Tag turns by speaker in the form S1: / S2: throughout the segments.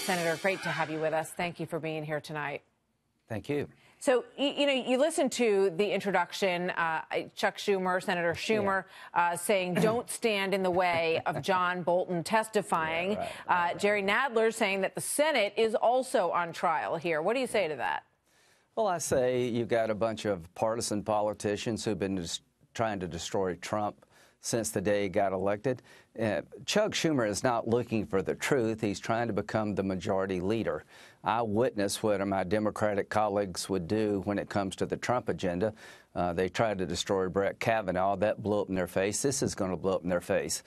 S1: Senator, great to have you with us. Thank you for being here tonight.
S2: Thank you.
S1: So, you listened to the introduction, Chuck Schumer, Senator Schumer, saying don't stand in the way of John Bolton testifying.
S2: Yeah, right.
S1: Jerry Nadler saying that the Senate is also on trial here. What do you say to that?
S2: Well, I say you've got a bunch of partisan politicians who've been trying to destroy Trump since the day he got elected. Chuck Schumer is not looking for the truth. He's trying to become the majority leader. I witnessed what my Democratic colleagues would do when it comes to the Trump agenda. They tried to destroy Brett Kavanaugh. That blew up in their face. This is going to blow up in their face.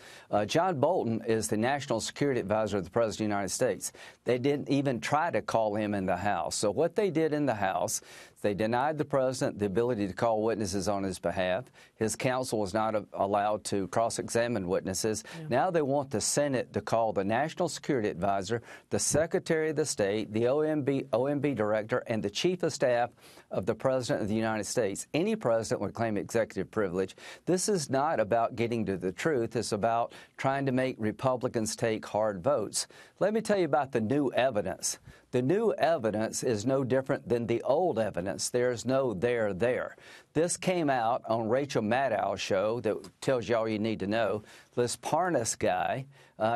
S2: John Bolton is the National Security Advisor of the President of the United States. They didn't even try to call him in the House. So what they did in the House, they denied the President the ability to call witnesses on his behalf. His counsel was not allowed to cross-examine witnesses. Yeah. Now they want the Senate to call the National Security Advisor, the Secretary of the State, the OMB Director, and the Chief of Staff of the President of the United States. Any president would claim executive privilege. This is not about getting to the truth. It's about trying to make Republicans take hard votes. Let me tell you about the new evidence. The new evidence is no different than the old evidence. There's no there. This came out on Rachel Maddow's show that tells you all you need to know. This Parnas guy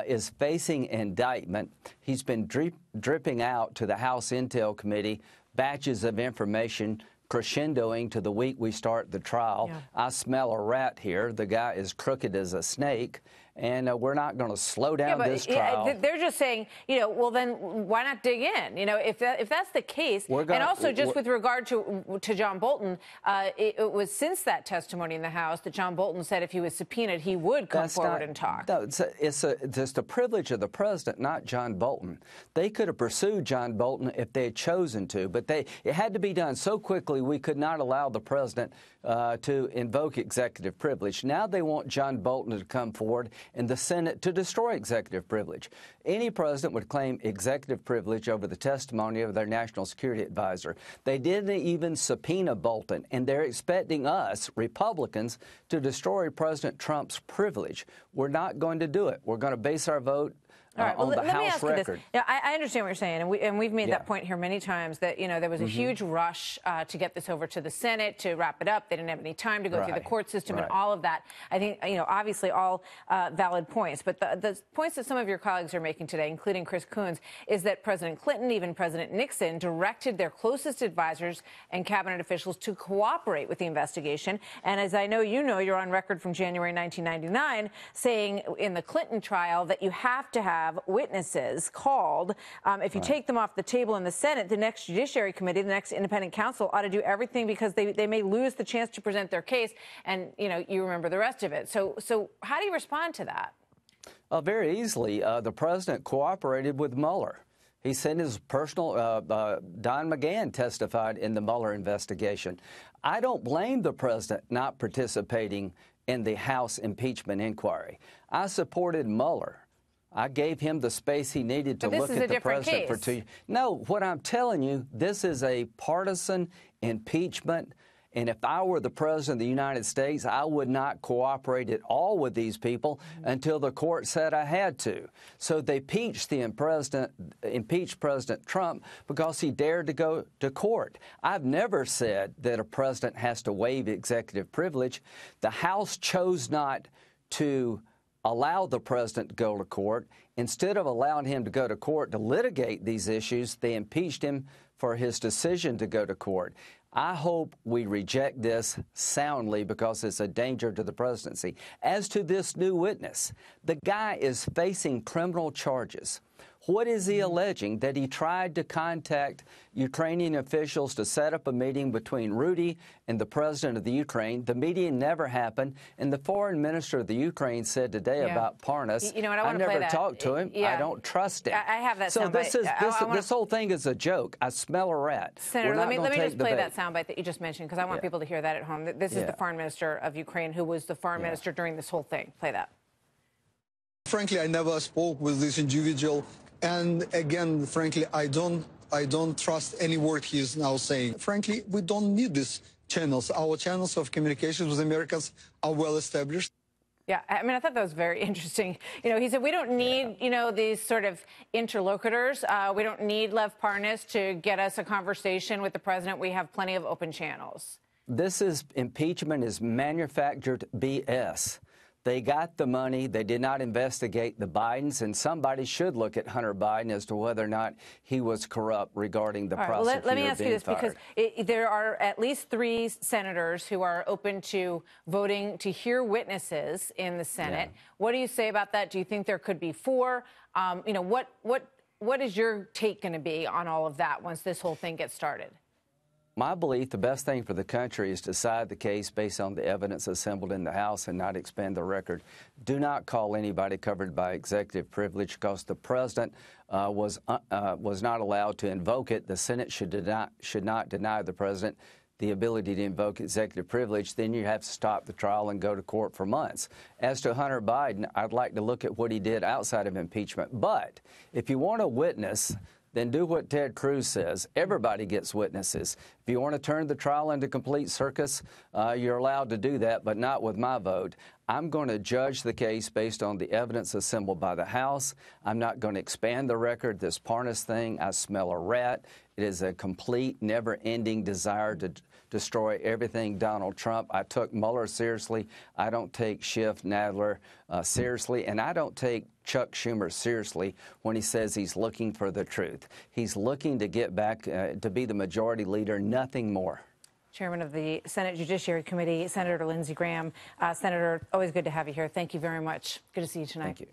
S2: is facing indictment. He's been dripping out to the House Intel Committee batches of information crescendoing to the week we start the trial. Yeah. I smell a rat here. The guy is crooked as a snake. And we're not going to slow down this trial.
S1: They're just saying, well, then why not dig in? If that's the case, and also just with regard to John Bolton, it was since that testimony in the House that John Bolton said if he was subpoenaed, he would come forward and talk.
S2: No, it's the privilege of the president, not John Bolton. They could have pursued John Bolton if they had chosen to, but it had to be done so quickly we could not allow the president to invoke executive privilege. Now they want John Bolton to come forward and the Senate to destroy executive privilege. Any president would claim executive privilege over the testimony of their national security advisor. They didn't even subpoena Bolton, and they're expecting us, Republicans, to destroy President Trump's privilege. We're not going to do it. We're going to base our vote on the House record.
S1: Yeah, I understand what you're saying, and we've made that point here many times that there was a huge rush to get this over to the Senate to wrap it up. They didn't have any time to go through the court system and all of that. I think obviously all valid points, but the points that some of your colleagues are making today, including Chris Coons, is that President Clinton, even President Nixon, directed their closest advisors and cabinet officials to cooperate with the investigation. And as I know, you're on record from January 1999 saying in the Clinton trial that you have to have witnesses called. If you take them off the table in the Senate, the next Judiciary Committee, the next independent counsel ought to do everything because they may lose the chance to present their case. And, you remember the rest of it. So how do you respond to that?
S2: Very easily. The president cooperated with Mueller. He sent his personal, Don McGahn testified in the Mueller investigation. I don't blame the president not participating in the House impeachment inquiry. I supported Mueller. I gave him the space he needed to look at the president for 2 years. No, what I'm telling you, this is a partisan impeachment. And if I were the president of the United States, I would not cooperate at all with these people until the court said I had to. So they impeached President Trump because he dared to go to court. I've never said that a president has to waive executive privilege. The House chose not to allow the president to go to court. Instead of allowing him to go to court to litigate these issues, they impeached him for his decision to go to court. I hope we reject this soundly because it's a danger to the presidency. As to this new witness, the guy is facing criminal charges. What is he alleging? That he tried to contact Ukrainian officials to set up a meeting between Rudy and the president of the Ukraine. The meeting never happened. And the foreign minister of the Ukraine said today about Parnas, I never talked to him. I don't trust him.
S1: I have that
S2: soundbite.
S1: So
S2: this whole thing is a joke. I smell a rat.
S1: Senator, let me just play that soundbite that you just mentioned because I want people to hear that at home. This is the foreign minister of Ukraine who was the foreign minister during this whole thing. Play that.
S3: Frankly, I never spoke with this individual. And again, frankly, I don't trust any word he is now saying. Frankly, we don't need these channels. Our channels of communications with Americans are well established.
S1: Yeah, I mean, I thought that was very interesting. You know, he said we don't need, you know, these sort of interlocutors. We don't need Lev Parnas to get us a conversation with the president. We have plenty of open channels.
S2: This is impeachment is manufactured BS. They got the money. They did not investigate the Bidens, and somebody should look at Hunter Biden as to whether or not he was corrupt regarding the prosecutor.
S1: Let me ask you this,
S2: fired.
S1: because there are at least 3 senators who are open to voting to hear witnesses in the Senate. Yeah. What do you say about that? Do you think there could be 4? You know, what is your take going to be on all of that once this whole thing gets started?
S2: My belief, the best thing for the country is to decide the case based on the evidence assembled in the House and not expand the record. Do not call anybody covered by executive privilege, because the president was not allowed to invoke it. The Senate should not deny the president the ability to invoke executive privilege. Then you have to stop the trial and go to court for months. As to Hunter Biden, I'd like to look at what he did outside of impeachment. But if you want a witness, then do what Ted Cruz says. Everybody gets witnesses. If you want to turn the trial into complete circus, you're allowed to do that, but not with my vote. I'm going to judge the case based on the evidence assembled by the House. I'm not going to expand the record. This Parnas thing, I smell a rat. It is a complete, never-ending desire to destroy everything Donald Trump. I took Mueller seriously. I don't take Schiff, Nadler seriously, and I don't take Chuck Schumer seriously when he says he's looking for the truth. He's looking to get back to be the majority leader, nothing more.
S1: Chairman of the Senate Judiciary Committee, Senator Lindsey Graham. Senator, always good to have you here. Thank you very much. Good to see you tonight.
S2: Thank you.